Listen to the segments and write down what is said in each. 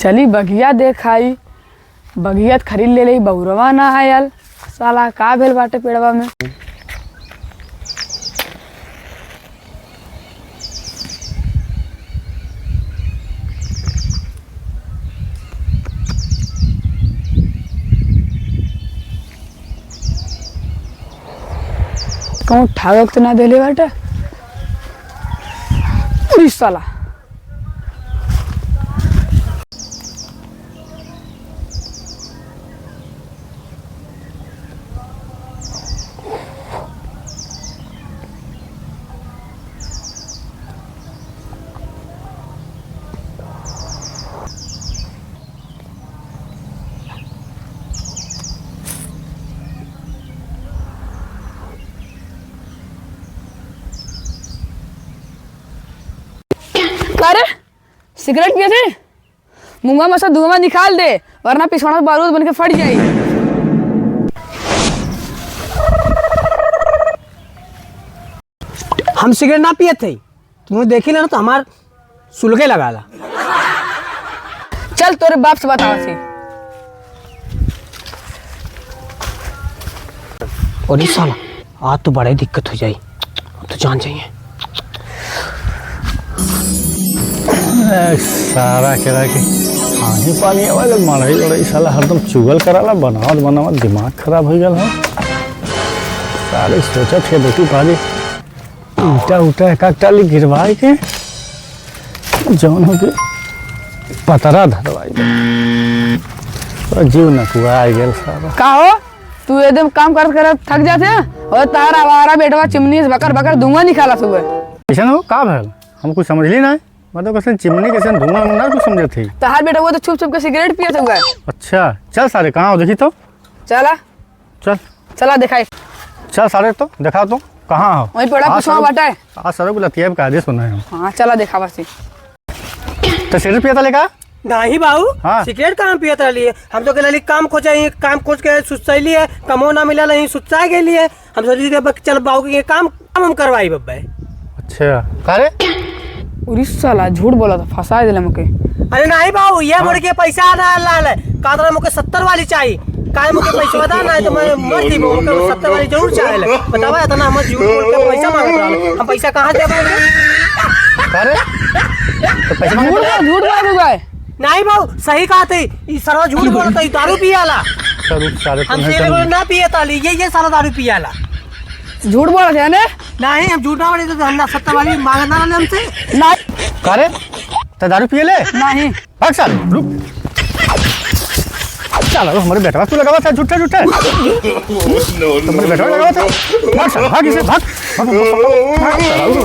चली बगिया देखाई, बगिया खरीद ले ली, बहुरवा ना आयल। साला का भेल बाटे पेड़वा में। कहूँ ठागक तो ना देले बाटे। उड़ी साला अरे सिगरेट पिए थे, मुंगा में से धुआं निकाल दे वरना पिछवाड़ा बारूद बन के फट जाए। हम सिगरेट ना पिए थे, तुमने देखी ना तो हमार सुलगे लगा ला। चल तोरे बाप से बतावा सी। और इस साला आज तो बड़ी दिक्कत हो जाए, तो जान चाहिए। सारा करा के पानी पानी वाले मड़ई लड़ई साला हरदम चुगल कराला, बनावत बनावत दिमाग खराब हो गया। सारे सोचत है बेटी पाली ईटा उटा एक टाली गिरवाई के जौन हो के पतरा धरवाई दे, जीव न कुआ आ गया सारा। का हो तू एकदम काम कर थक जाते हैं और तारा वारा बेटवा चिमनी से बकर बकर धुआं निकाला सुबह। ऐसा हो का भैल हम कुछ समझ ली ना, मतलब कैसे चिमनी कैसे धुआं ना कुछ समझे थी। तहार बेटा वो तो छुप छुप के सिगरेट पिए थे। अच्छा चल सारे कहाँ हो देखी तो। चला चल चला दिखाई। चल सारे तो दिखा तो कहाँ हो। वही पड़ा पिछवा बाटा है। आज सारे को लतिया का आदेश सुना है। हाँ चला देखा बस। तो सिगरेट पिया था लेका नहीं बाबू, हाँ। सिगरेट कहाँ पियत रही? हम तो कहली काम खोजे, काम खोज के सुस्सैली है, कमो ना मिला नहीं सुस्सा के लिए हम सोची चल बाबू के काम हम करवाई बब्बे। अच्छा कारे उड़ीस साला झूठ बोला था, फंसा दिला मुके। अरे नहीं बाबू, ये मुड़ के पैसा ना लाल है कादरा मुके 70 वाली चाहिए। काय मुके पैसा बता ना तो मैं मर दी मुके 70 वाली जरूर चाहिए। बतावा इतना हम झूठ बोल के पैसा मांगत रहल, हम पैसा कहां देबे? कारे तो पैसा मांगत झूठ बोला गए। नहीं बाबू सही कहा थे, ई सारा झूठ बोलता, ई दारू पियाला। सारे हम सिगरेट ना पिए ताली, ये सारा दारू पियाला। झूठ बोला थे ने? नहीं हम झूठा वाली तो हम 70 वाली मांगना वाले हमसे नहीं। कारे तो दारू पिए ले नहीं भाग साले रुक। चलो हमारे बेटा तू लगा था झूठा झूठा तुम्हारे बेटा लगा था। भाग साला भाग इसे भाग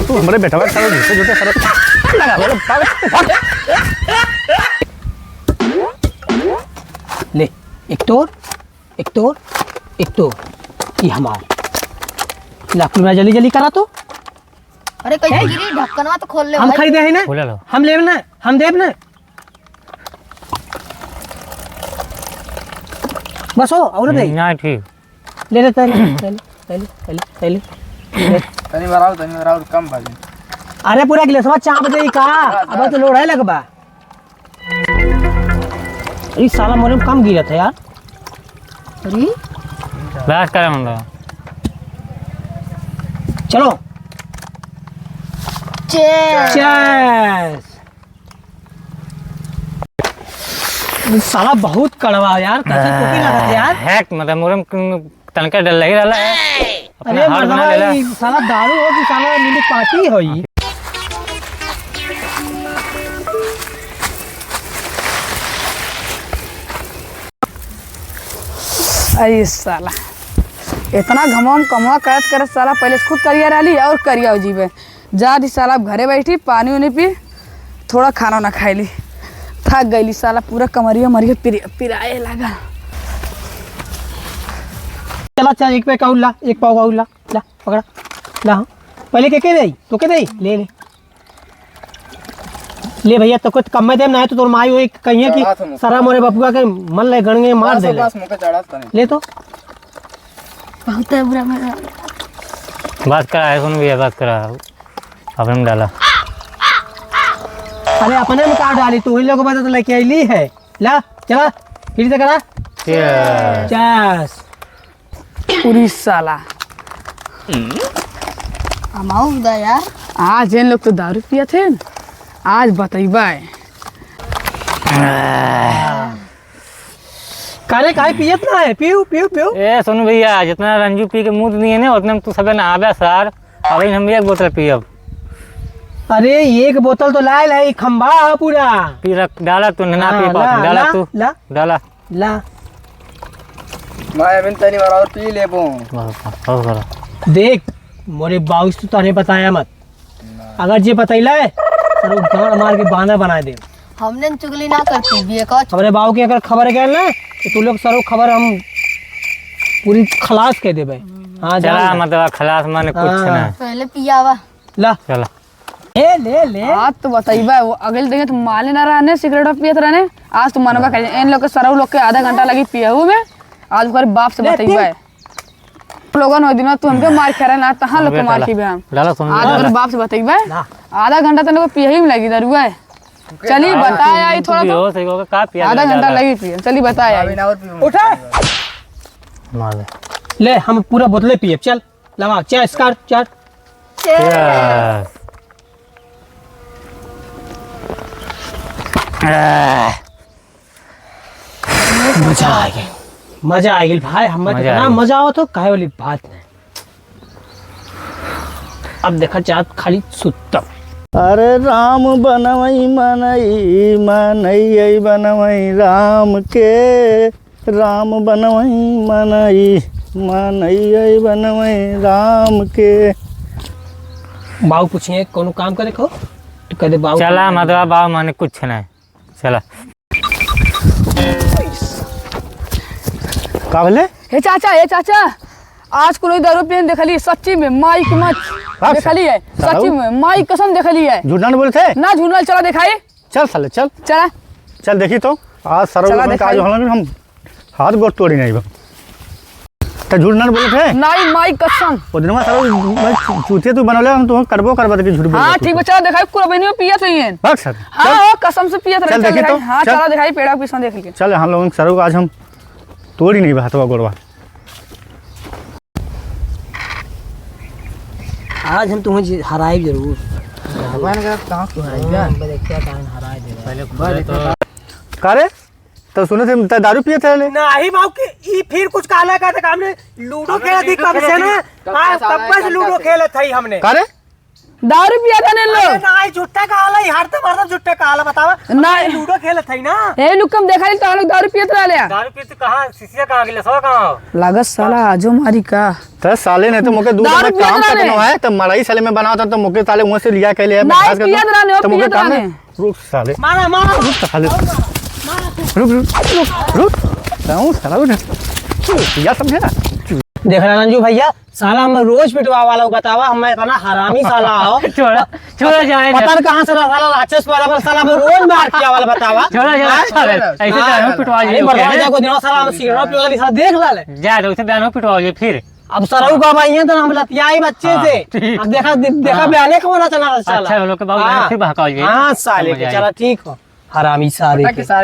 तू हमारे बेटा का सारा झूठे झूठे सारा लगा बोले भाग। ले एक तोर ये हमार लाखों में जल्दी जल्दी करा तो। अरे कहीं गिरी ढक्कनवा तो खोल ले हम भाई। खरीदे है ना, हम लेब ना, हम देब ना। बस हो और नहीं ना ठीक ले ले पहले तनी बराबर कम बाजी। अरे पूरा गिलासवा चाप दे का, अब तो लोड़ा लगबा। अरे साला मोरे में कम गिरा था यार। अरे बस कर हम चलो चेस। साला बहुत कड़वा यार, कैसे टोपी लगा यार। हैक मतलब मोरम तनका डर लग रहा है। अरे मर्दवा ई साला दारू हो कि साला नीली पार्टी होई। अरे साला इतना घमाम कमवा करत साला पहले से खुद करिया रही और करिया हो जीवे जा दी। साला घरे बैठी पानी उनी पी, थोड़ा खाना ना खाई ली, थक गई साला पूरा कमरिया मरिया पिराए लगा। चला चल एक पे काउला, एक पाव काउला ला पकड़ा ला। पहले के दे तो के दे ले ले ले भैया, तो कुछ कम में देम ना तो तोर माई होई कहिए कि सारा मोरे बपुआ के मन ले गणगे मार दे ले तो बहुत है बुरा मेरा। बात करा है सुन भी बात करा अपन डाला अरे अपने में काट डाली तू ही लोग बता तो लेके आईली है। ला चला फिर से करा। चेस पूरी साला हमाऊ दा यार। आज इन लोग तो दारू पिया थे, आज बतैबा कारे काहे पियत ना है, पियो पियो पियो। ए सुन भैया, जितना रंजू पी के मुंह दिए ना उतने में तू सबे नहाबे सर। अभी हम भी एक बोतल पियब। अरे एक बोतल तो लाए ला, खंबा है पूरा। पी रख डाला तू ना पी हाँ, पाता डाला ला, तू ला डाला। ला मैं अभी तनी बार और पी ले पो। देख मोरे बाउस तो तने बताया मत, अगर जे बतैला है सर गांड मार के बांधा बना दे। हमने चुगली ना करती बिये का। हमारे बाबू की अगर खबर गया ना तो तू लोग सरो खबर हम पूरी खलास कह देबे। हाँ चला मतलब खलास माने कुछ हाँ। ना। पहले पियावा। ला चला ले ले ले। आज तो बतैबा वो अगले दिन तुम माले ना रहने सिगरेट पियत रहने, आज तुम मनवा कर इन लोग के सरऊ लोग के आधा घंटा लगी पियहू में। आज ओकर बाप से बतैबा लोगन हो दिन तू हमके मार खा रहा ना तहां लोग के मार खीबे हम। डाला सुन आज ओकर बाप से बतैबा ला। आधा घंटा तो लोग पियही में लगी दरुआ है। चली बताया आई थोड़ा तो सही होगा का पिया आधा घंटा लगी पिए। चली बताया अभी ना और पी। उठा मार दे। ले हम पूरा बोतले पिए। चल लगा चाय स्कार चार। Cheers. मजा आ गया, मजा आ गई भाई। हम मजा आ इतना गई। मजा आओ तो काहे वाली बात नहीं। अब देखा चाहत खाली सुतम। अरे राम बनवई मनई मनई बनवई राम के, राम बनवई मनई मनई बनवई राम के। बाबू पूछिए कोनो काम करे को तो कह दे बाबू। चला मतलब बाबू माने कुछ नहीं। चला का भले हे चाचा आज कोई दारू पियन देखली सच्ची में माई की मत देखली है। सच्ची में माई कसम देखली है। झूठ ना बोले थे। ना झूठल चला दिखाई। चल साले चल चला चल देखी तो आज चला सरव दिखाई। आज हम हाथ गोड़ तोड़ी नहीं तो झूठ ना बोले थे। नाई माई कसम। वो दिन में सरव चूतिया तू बनवले हम तो करबो करबा के झूठ बोल। हाँ ठीक है चला दिखाई। पूरा बनियो पियत हुई है। भाग सर हाँ हाँ कसम से पियत चल रहे। देखी तो, हाँ चल। चला दिखाई पेड़ा पीछा देख लिए। चल हम लोगों सरव आज हम तोड़ी नहीं हाथवा गोड़वा। आज हम तुम्हें हराए जरूर। भगवान का कहां तू है क्या? कारे तो सुने थे त दारू पिए थे ले। नहीं बाबू के ई फिर कुछ काला का था हमने लूडो खेला थी कब से ना। हां कब से लूडो खेला थी हमने। कारे दारू पिया था ने लोग। नहीं झुट्टा काला हर तो मरता झुट्टा काला बतावा। नहीं। लूडो खेला थी ना। ए लुकम देखा ली तो लोग दारू पियत रहले। दारू पी तो कहां सीसिया कहां गेले सो कहां लागत साला आजो मारी का। तो साले ने तो मुके दूध दारू में पियत काम रहने। करनो है तो मड़ाई साले में बनाओ था तो मुके साले वहां से लिया के ले नहीं, पियत रहने हो, तो मुके पियत काम है। रहने। रुक साले मारा मारा। रुक साले रुक रुक रुक जाऊं साला उठ या समझा। देख रहा रंजू भैया साला हम रोज पिटवा वाला बतावा हम इतना हरामी साला हो। छोड़ा जाए पता नहीं कहां से साला राक्षस वाला साला हम रोज मार किया वाला बतावा। छोड़ा जाए ऐसे जानो पिटवा अरे बरवाजा को दिनों साला हम सिगरेट पीवा वाली साला देख लाले। जा दो उसे बयान पिटवा जे फिर। अब सरऊ का भाई है तो हम लतियाई बच्चे से। ठीक। अब देखा बयाने को ना चला साला। अच्छा लोग के बाबू फिर बहकाओ जे। हां साले के चला ठीक हो हरामी साले कि सारे